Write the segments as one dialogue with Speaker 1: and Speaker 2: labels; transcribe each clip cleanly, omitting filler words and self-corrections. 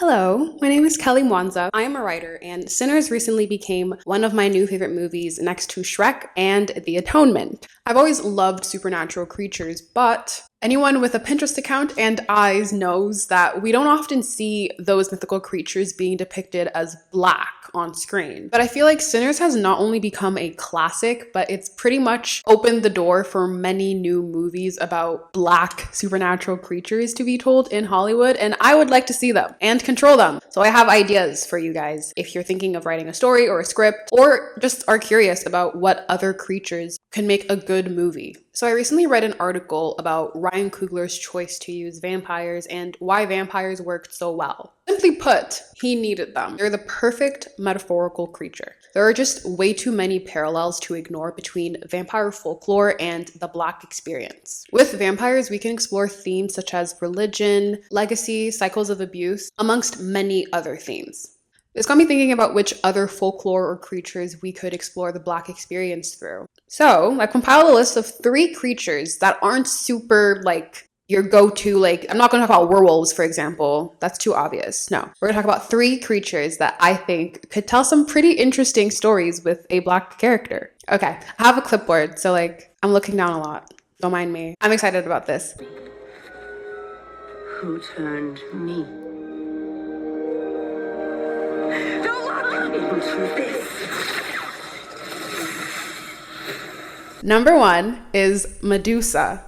Speaker 1: Hello, my name is Kelly Mwanza. I am a writer, and Sinners recently became one of my new favorite movies next to Shrek and The Atonement. I've always loved supernatural creatures, but anyone with a Pinterest account and eyes knows that we don't often see those mythical creatures being depicted as black on screen. But I feel like Sinners has not only become a classic, but it's pretty much opened the door for many new movies about black supernatural creatures to be told in Hollywood, and I would like to see them and control them. So I have ideas for you guys if you're thinking of writing a story or a script, or just are curious about what other creatures can make a good movie. So I recently read an article about Ryan Coogler's choice to use vampires and why vampires worked so well. Simply put, he needed them. They're the perfect metaphorical creature. There are just way too many parallels to ignore between vampire folklore and the Black experience. With vampires, we can explore themes such as religion, legacy, cycles of abuse, amongst many other themes. This got me thinking about which other folklore or creatures we could explore the Black experience through. So I compiled a list of 3 creatures that aren't super your go-to, I'm not going to talk about werewolves, for example. That's too obvious. No, we're going to talk about 3 creatures that I think could tell some pretty interesting stories with a Black character. Okay, I have a clipboard, so I'm looking down a lot. Don't mind me. I'm excited about this.
Speaker 2: Who turned me into this?
Speaker 1: Number 1 is Medusa.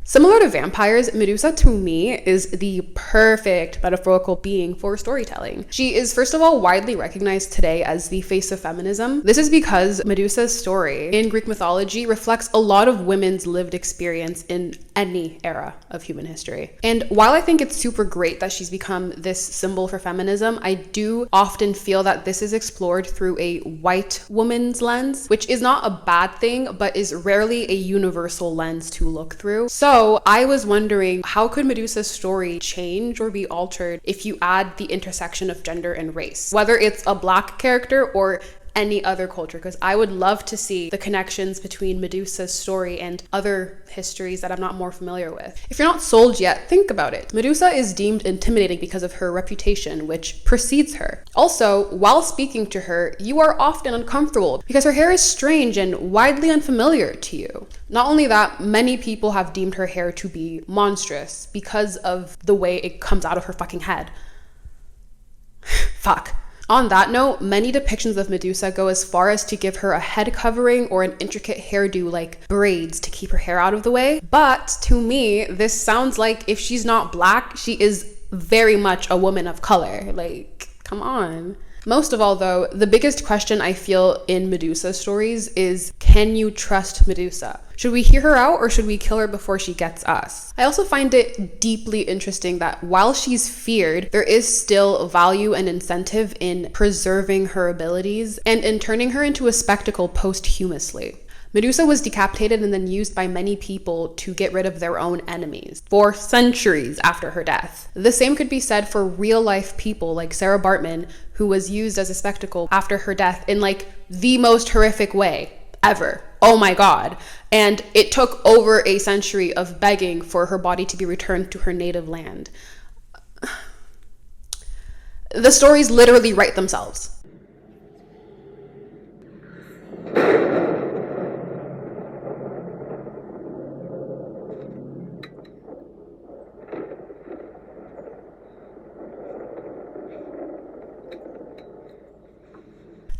Speaker 1: Similar to vampires, Medusa to me is the perfect metaphorical being for storytelling. She is, first of all, widely recognized today as the face of feminism. This is because Medusa's story in Greek mythology reflects a lot of women's lived experience in any era of human history. And while I think it's super great that she's become this symbol for feminism, I do often feel that this is explored through a white woman's lens, which is not a bad thing, but is rarely a universal lens to look through. So I was wondering, how could Medusa's story change or be altered if you add the intersection of gender and race, whether it's a Black character or any other culture? Because I would love to see the connections between Medusa's story and other histories that I'm not more familiar with. If you're not sold yet, think about it. Medusa is deemed intimidating because of her reputation, which precedes her. Also, while speaking to her, you are often uncomfortable because her hair is strange and widely unfamiliar to you. Not only that, many people have deemed her hair to be monstrous because of the way it comes out of her fucking head. Fuck. On that note, many depictions of Medusa go as far as to give her a head covering or an intricate hairdo like braids to keep her hair out of the way. But to me, this sounds like if she's not Black, she is very much a woman of color. Come on. Most of all, though, the biggest question I feel in Medusa stories is, can you trust Medusa? Should we hear her out or should we kill her before she gets us? I also find it deeply interesting that while she's feared, there is still value and incentive in preserving her abilities and in turning her into a spectacle posthumously. Medusa was decapitated and then used by many people to get rid of their own enemies for centuries after her death. The same could be said for real-life people like Sarah Bartman, who was used as a spectacle after her death in the most horrific way ever. Oh my God. And it took over a century of begging for her body to be returned to her native land. The stories literally write themselves.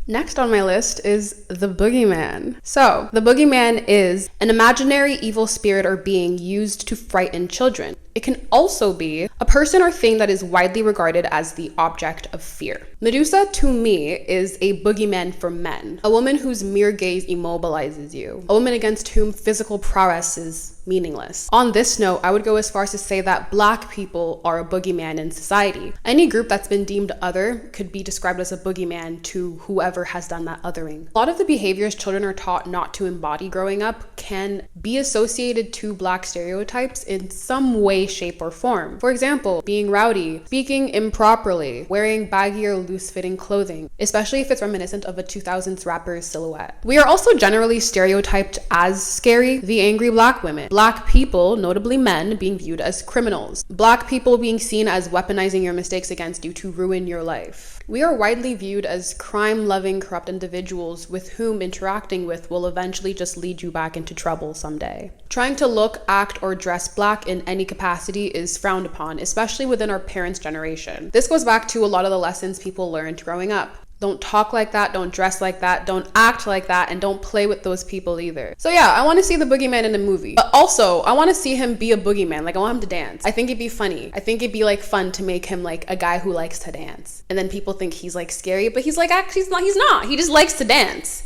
Speaker 1: Next on my list is the Boogeyman. So, the Boogeyman is an imaginary evil spirit or being used to frighten children. It can also be a person or thing that is widely regarded as the object of fear. Medusa, to me, is a boogeyman for men, a woman whose mere gaze immobilizes you, a woman against whom physical prowess is meaningless. On this note, I would go as far as to say that Black people are a boogeyman in society. Any group that's been deemed other could be described as a boogeyman to whoever has done that othering. A lot of the behaviors children are taught not to embody growing up can be associated to Black stereotypes in some way, shape, or form. For example, being rowdy, speaking improperly, wearing baggy or loose-fitting clothing, especially if it's reminiscent of a 2000s rapper's silhouette. We are also generally stereotyped as scary, the angry Black women. Black people, notably men, being viewed as criminals. Black people being seen as weaponizing your mistakes against you to ruin your life. We are widely viewed as crime-loving, corrupt individuals with whom interacting with will eventually just lead you back into trouble someday. Trying to look, act, or dress Black in any capacity is frowned upon, especially within our parents' generation. This goes back to a lot of the lessons people learned growing up. Don't talk like that, don't dress like that, don't act like that, and don't play with those people either. So yeah, I want to see the boogeyman in the movie. But also, I want to see him be a boogeyman. Like, I want him to dance. I think it'd be funny. I think it'd be like fun to make him like a guy who likes to dance. And then people think he's like scary, but he's like, actually, he's not. He just likes to dance.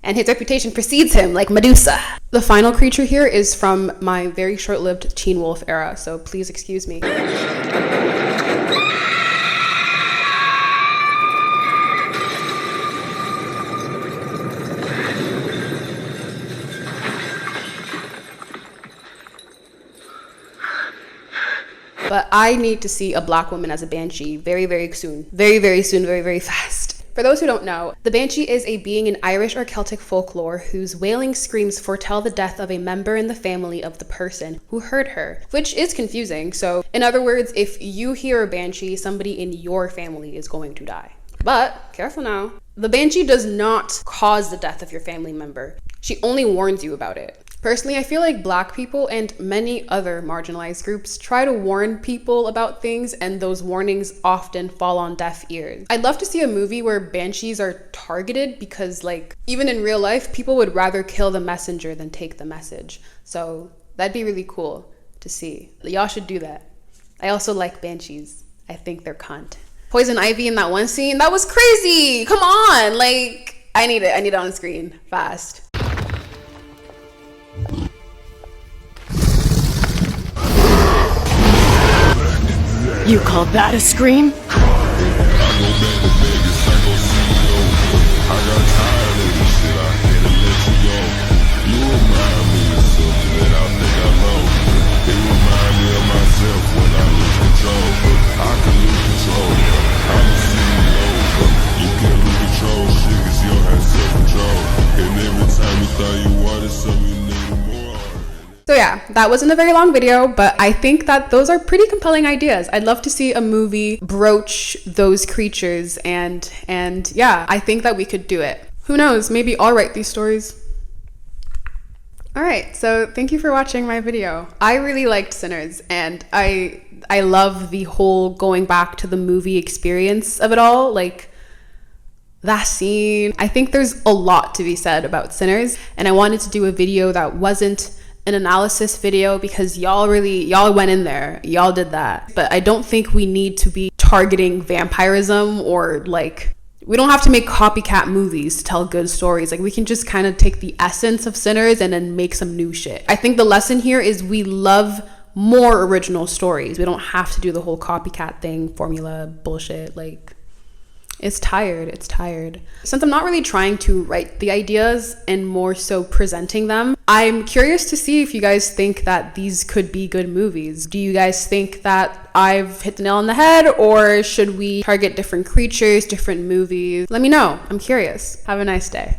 Speaker 1: And his reputation precedes him, like Medusa. The final creature here is from my very short-lived Teen Wolf era, so please excuse me. But I need to see a Black woman as a Banshee very, very soon. Very, very soon, very, very fast. For those who don't know, the Banshee is a being in Irish or Celtic folklore whose wailing screams foretell the death of a member in the family of the person who heard her, which is confusing. So, in other words, if you hear a Banshee, somebody in your family is going to die. But, careful now, the Banshee does not cause the death of your family member. She only warns you about it. Personally, I feel like Black people and many other marginalized groups try to warn people about things, and those warnings often fall on deaf ears. I'd love to see a movie where Banshees are targeted because, like, even in real life, people would rather kill the messenger than take the message. So that'd be really cool to see. Y'all should do that. I also like Banshees. I think they're cunt. Poison Ivy in that one scene, that was crazy. Come on, like, I need it on screen fast.
Speaker 3: You call that a scream?
Speaker 1: So yeah, that wasn't a very long video, but I think that those are pretty compelling ideas. I'd love to see a movie broach those creatures, and yeah, I think that we could do it. Who knows, maybe I'll write these stories. Alright, so thank you for watching my video. I really liked Sinners, and I love the whole going back to the movie experience of it all, like that scene. I think there's a lot to be said about Sinners, and I wanted to do a video that wasn't an analysis video because y'all went in there, y'all did that. But I don't think we need to be targeting vampirism, or like, we don't have to make copycat movies to tell good stories. Like, we can just kind of take the essence of Sinners and then make some new shit. I think the lesson here is we love more original stories. We don't have to do the whole copycat thing, formula bullshit. Like, it's tired. Since I'm not really trying to write the ideas and more so presenting them, I'm curious to see if you guys think that these could be good movies. Do you guys think that I've hit the nail on the head, or should we target different creatures, different movies? Let me know. I'm curious. Have a nice day.